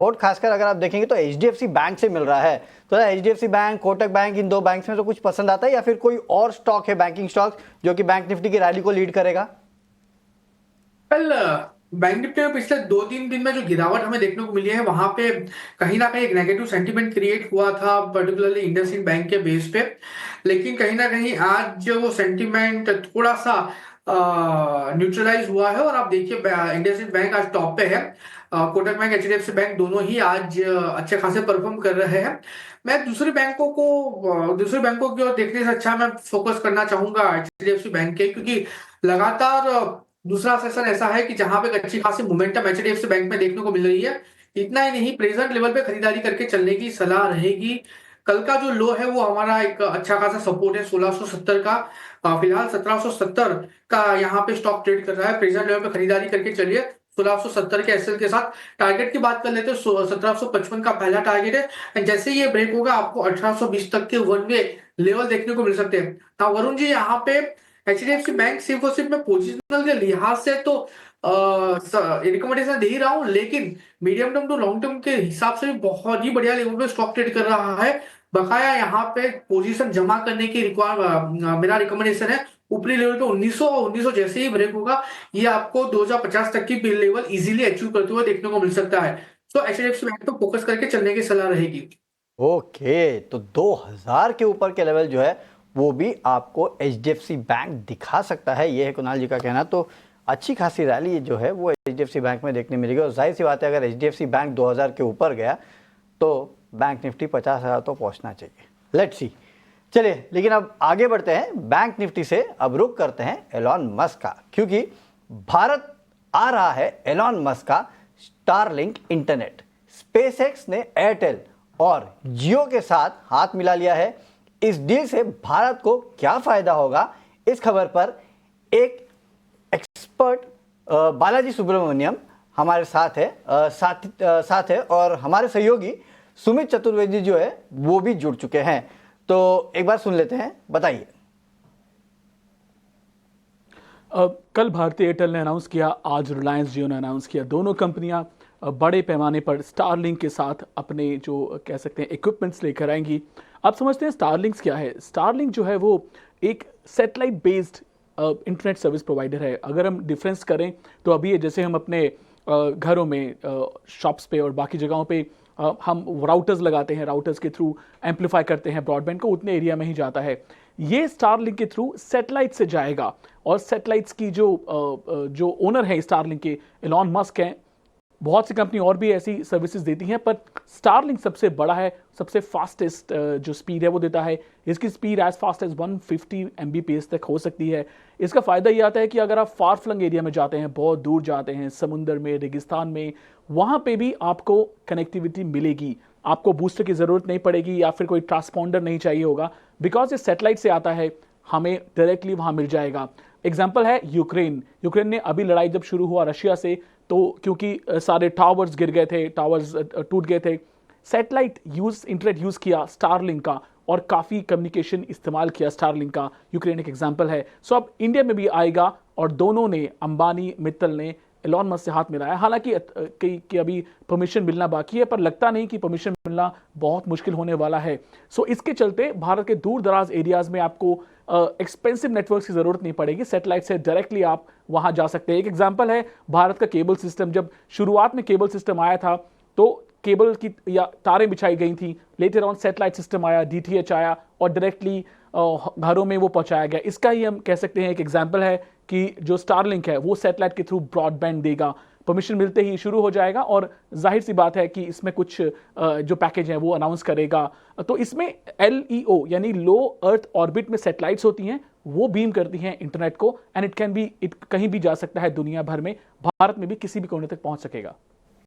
और खासकर अगर आप देखेंगे तो एचडीएफसी बैंक से मिल रहा है। तो एचडीएफसी बैंक, कोटक बैंक, इन दो बैंक्स में तो कुछ पसंद आता है या फिर कोई और स्टॉक है बैंकिंग स्टॉक जो कि बैंक निफ्टी की रैली को लीड करेगा? कल बैंक निफ्टी में पिछले 2-3 दिन में जो गिरावट हमें देखने को मिली है, वहां पे कहीं ना कहीं एक नेगेटिव सेंटीमेंट क्रिएट हुआ था, पर्टिकुलरली इंडसइंड बैंक के बेस पे। लेकिन कहीं ना कहीं आज जो वो सेंटीमेंट थोड़ा सा न्यूट्रलाइज हुआ है, और आप देखिए इंडसइंड बैंक आज टॉप पे है। कोटक बैंक, एचडीएफसी बैंक दोनों ही आज अच्छे खासे परफॉर्म कर रहे हैं। मैं दूसरे बैंकों की ओर देखने से अच्छा मैं फोकस करना चाहूंगा एचडीएफसी बैंक के, क्योंकि लगातार दूसरा सेशन ऐसा है कि जहां पे एक अच्छी खासी मोमेंटम एचडीएफसी बैंक में देखने को मिल रही है। इतना ही नहीं, प्रेजेंट लेवल पे खरीदारी करके चलने की सलाह रहेगी। कल का जो लो है वो हमारा एक अच्छा खासा सपोर्ट है 1670 का। फिलहाल 1770 का यहाँ पे स्टॉक ट्रेड कर रहा है। प्रेजेंट लेवल पे खरीदारी करके चलिए 1670 के एसएल के साथ। टारगेट की बात कर लेते हैं, 1755 का पहला टारगेट है, एंड जैसे ये ब्रेक होगा आपको 1820 तक के वन वे लेवल देखने को मिल सकते हैं। हाँ वरुण जी, यहाँ पे एचडीएफसी बैंक सिर्फ और सिर्फ मैं पोजिशनल के लिहाज से तो रिकमेंडेशन दे ही रहा हूँ, लेकिन medium term to long term के हिसाब से भी बहुत ही बढ़िया लेवल पे स्टॉक ट्रेड कर रहा है। बकाया यहाँ पे पोजीशन जमा करने की मेरा रिकमेंडेशन है ऊपरी लेवल पे 1900, और 1900 जैसे ही ब्रेक होगा ये आपको 2050 तक की लेवल इजीली अचीव करते हुए देखने को मिल सकता है। तो एचडीएफसी बैंक पे फोकस करके चलने की सलाह रहेगी। ओके, तो 2000 के ऊपर के लेवल जो है वो भी आपको एचडीएफसी बैंक दिखा सकता है, ये है कुणाल जी का कहना। तो अच्छी खासी रैली जो है वो एचडीएफसी बैंक में देखने मिलेगी, और जाहिर सी बात है अगर एचडीएफसी बैंक 2000 के ऊपर गया तो बैंक निफ्टी 50,000 तो पहुंचना चाहिए। Let's see. चलिए, लेकिन अब आगे बढ़ते हैं बैंक निफ्टी से। अब रुक करते हैं एलॉन मस्क का, क्योंकि भारत आ रहा है एलॉन मस्क का स्टारलिंक इंटरनेट। स्पेसएक्स ने एयरटेल और जियो के साथ हाथ मिला लिया है। इस डील से भारत को क्या फायदा होगा, इस खबर पर एक एक्सपर्ट बालाजी सुब्रमण्यम हमारे साथ है, साथ है, और हमारे सहयोगी सुमित चतुर्वेदी जो है वो भी जुड़ चुके हैं। तो एक बार सुन लेते हैं, बताइए। कल भारतीय एयरटेल ने अनाउंस किया, आज रिलायंस जियो ने अनाउंस किया। दोनों कंपनियां बड़े पैमाने पर स्टारलिंक के साथ अपने जो कह सकते हैं इक्विपमेंट्स लेकर आएंगी। आप समझते हैं स्टारलिंक्स क्या है? स्टारलिंक जो है वो एक satellite based internet service provider है। अगर हम डिफरेंस करें तो अभी जैसे हम अपने घरों में, शॉप्स पे और बाकी जगहों पे हम राउटर्स लगाते हैं, राउटर्स के थ्रू एम्पलीफाई करते हैं ब्रॉडबैंड को, उतने एरिया में ही जाता है। ये स्टारलिंक के थ्रू सैटेलाइट से जाएगा, और सैटेलाइट्स की जो ओनर है स्टारलिंक के, एलॉन मस्क हैं। बहुत सी कंपनी और भी ऐसी सर्विसेज देती हैं, पर स्टारलिंक सबसे बड़ा है, सबसे फास्टेस्ट जो स्पीड है वो देता है। इसकी speed as fast as 150 Mbps तक हो सकती है। इसका फ़ायदा ये आता है कि अगर आप फार फ्लंग एरिया में जाते हैं, बहुत दूर जाते हैं, समुंदर में, रेगिस्तान में, वहाँ पे भी आपको कनेक्टिविटी मिलेगी। आपको बूस्टर की ज़रूरत नहीं पड़ेगी या फिर कोई ट्रांसपॉन्डर नहीं चाहिए होगा, बिकॉज ये सेटेलाइट से आता है, हमें डायरेक्टली वहाँ मिल जाएगा। एग्जाम्पल है यूक्रेन। यूक्रेन ने अभी लड़ाई जब शुरू हुआ रशिया से, तो क्योंकि सारे टावर्स गिर गए थे, टावर्स टूट गए थे, सैटेलाइट इंटरनेट यूज़ किया स्टारलिंक का, और काफ़ी कम्युनिकेशन इस्तेमाल किया स्टारलिंक का। यूक्रेन एक एग्जाम्पल है। सो अब इंडिया में भी आएगा, और दोनों ने, अंबानी मित्तल ने एलॉन मस्क से हाथ मिलाया। हालांकि कि अभी परमिशन मिलना बाकी है, पर लगता नहीं कि परमिशन मिलना बहुत मुश्किल होने वाला है। सो इसके चलते भारत के दूर दराज एरियाज़ में आपको एक्सपेंसिव नेटवर्क की ज़रूरत नहीं पड़ेगी, सैटेलाइट से डायरेक्टली आप वहाँ जा सकते हैं। एक एग्जाम्पल है भारत का केबल सिस्टम। जब शुरुआत में केबल सिस्टम आया था तो केबल की या तारें बिछाई गई थी, लेटर ऑन सैटेलाइट सिस्टम आया, डीटीएच आया, और डायरेक्टली घरों में वो पहुंचाया गया। इसका ही हम कह सकते हैं एक एग्जाम्पल है कि जो स्टारलिंक है वो सैटेलाइट के थ्रू ब्रॉडबैंड देगा। परमिशन मिलते ही शुरू हो जाएगा, और जाहिर सी बात है कि इसमें कुछ जो पैकेज है वो अनाउंस करेगा। तो इसमें LEO यानी लो अर्थ ऑर्बिट में सैटेलाइट्स होती हैं, वो बीम करती हैं इंटरनेट को, एंड इट कहीं भी जा सकता है दुनिया भर में, भारत में भी किसी भी कोने तक पहुंच सकेगा।